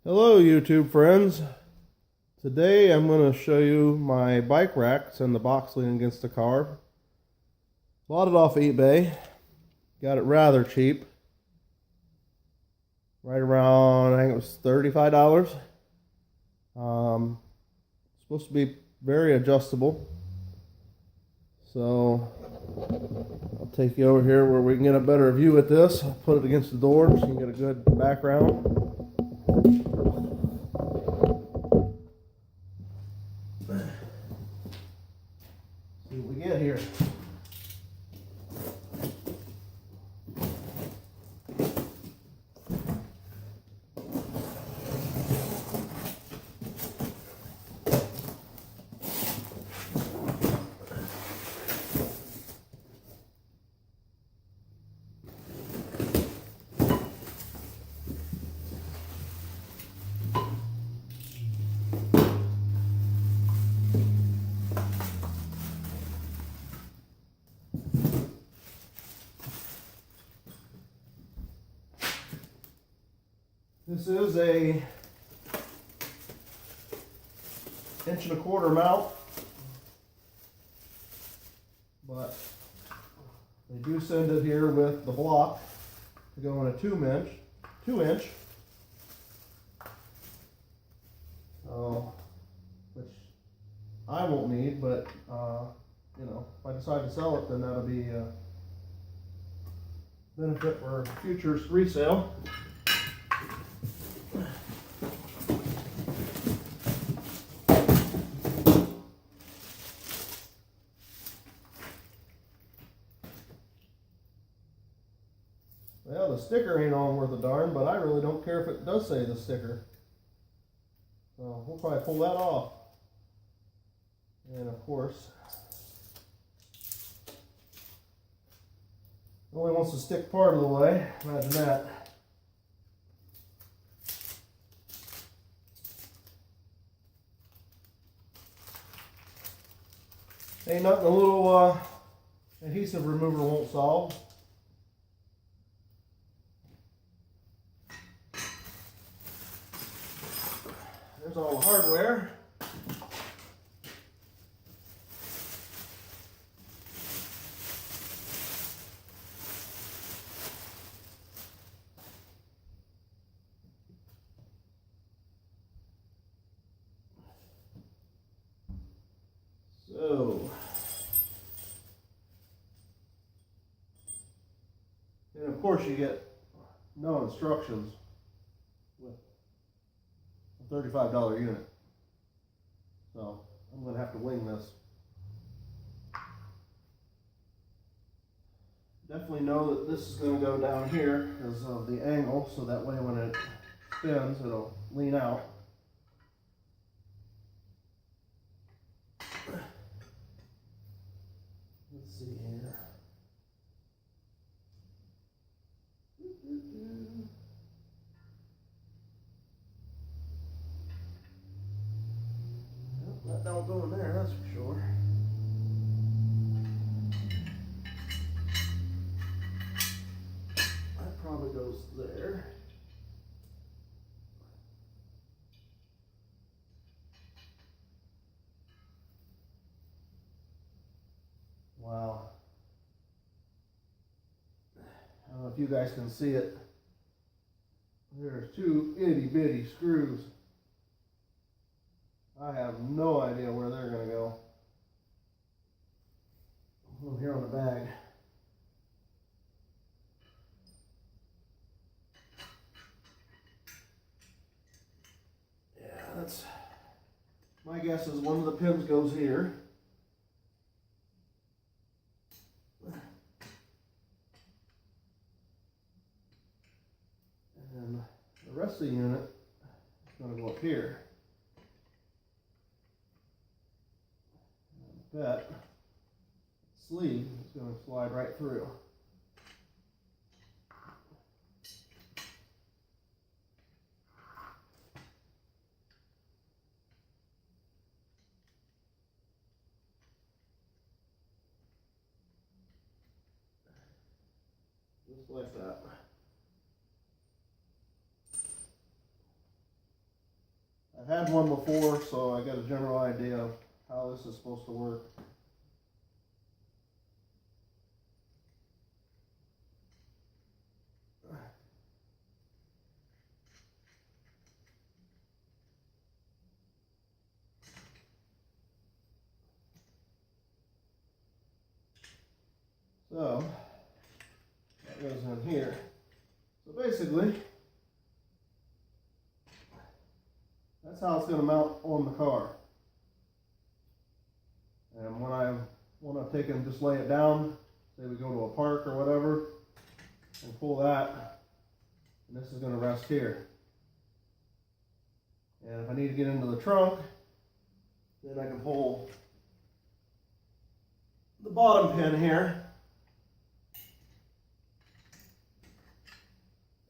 Hello YouTube friends. Today I'm going to show you my bike racks and the box leaning against the car. Bought it off eBay. Got it rather cheap. Right around, I think it was $35. Supposed to be very adjustable. So I'll take you over here where we can get a better view at this. I'll put it against the door so you can get a good background. See what we get here. This is a 1.25" mount, but they do send it here with the block to go in a 2 inch, so which I won't need, but you know, if I decide to sell it, then that'll be a benefit for future resale. Well, the sticker ain't all worth a darn, but I really don't care if it does say the sticker. So we'll probably pull that off. And of course, it only wants to stick part of the way. Imagine that. Ain't nothing a little adhesive remover won't solve. There's all the hardware. So, and of course you get no instructions with a $35 unit. So I'm going to have to wing this. Definitely know that this is going to go down here because of the angle, so that way when it spins it'll lean out. Let's see here. That don't go in there, that's for sure. That probably goes there. Wow. I don't know if you guys can see it. There's two itty bitty screws. I have no idea where they're going to go. Over here on the bag. Yeah, that's, my guess is one of the pins goes here. And the rest of the unit is going to go up here. That sleeve is going to slide right through. Just like that. I had one before, so I got a general idea of how this is supposed to work. So, that goes in here. So basically, that's how it's going to mount on the car. And when I want to take and just lay it down, say we go to a park or whatever, and pull that, and this is going to rest here. And if I need to get into the trunk, then I can pull the bottom pin here,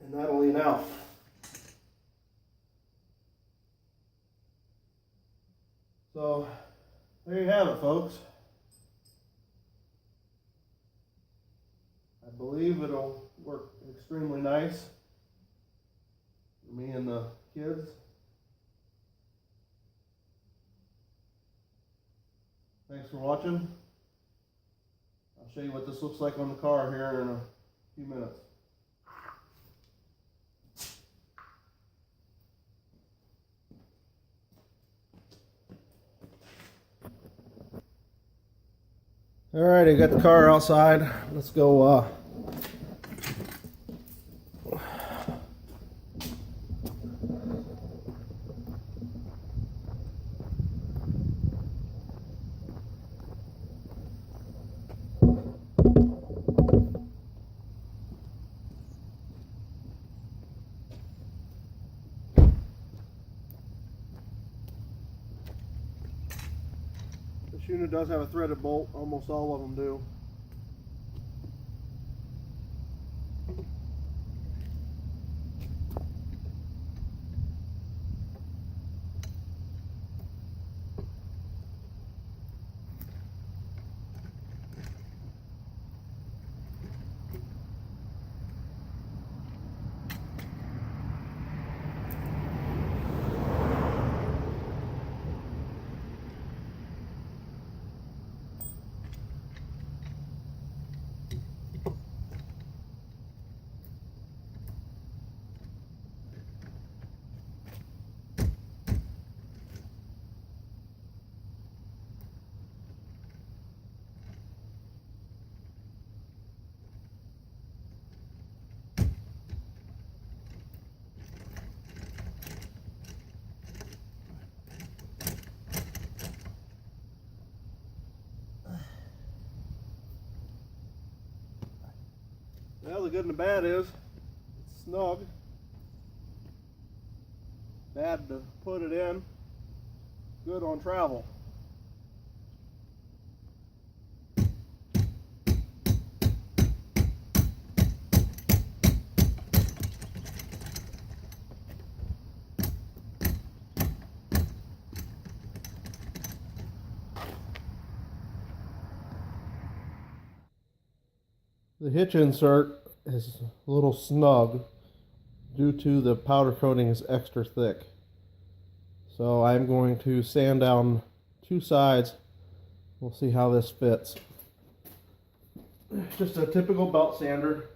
and that'll lean out. So there you have it, folks. I believe it'll work extremely nice for me and the kids. Thanks for watching. I'll show you what this looks like on the car here in a few minutes. Alright, I got the car outside. Let's go this unit does have a threaded bolt, almost all of them do. Well, the good and the bad is it's snug. Bad to put it in. Good on travel. The hitch insert is a little snug due to the powder coating is extra thick. So I'm going to sand down two sides. We'll see how this fits. Just a typical belt sander.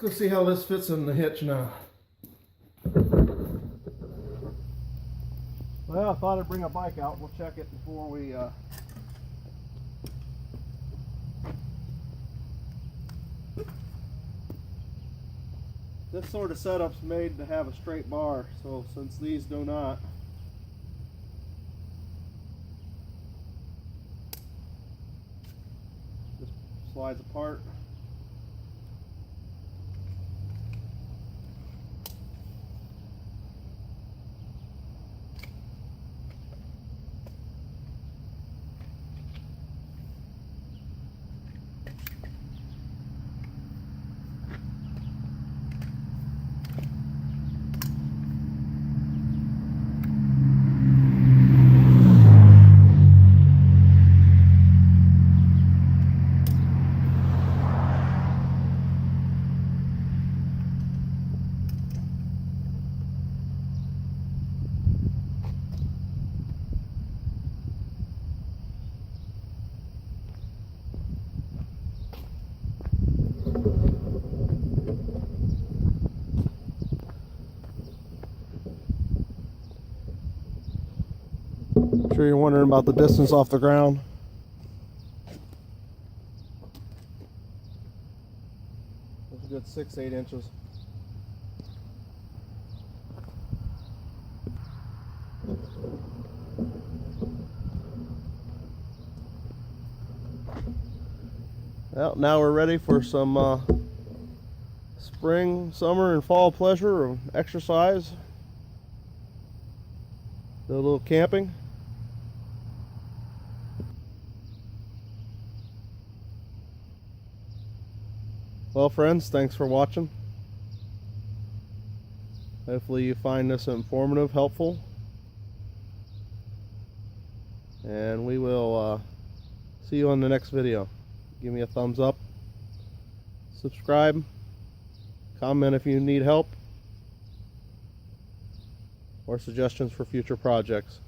go see how this fits in the hitch now. Well, I thought I'd bring a bike out. We'll check it before we This sort of setup's made to have a straight bar, so since these do not, this slides apart. I'm sure you're wondering about the distance off the ground. That's a good 6-8 inches. Well, now we're ready for some spring, summer, and fall pleasure of exercise. Do a little camping. Well, friends, thanks for watching. Hopefully you find this informative, helpful. And we will see you on the next video. Give me a thumbs up. Subscribe. Comment if you need help or suggestions for future projects.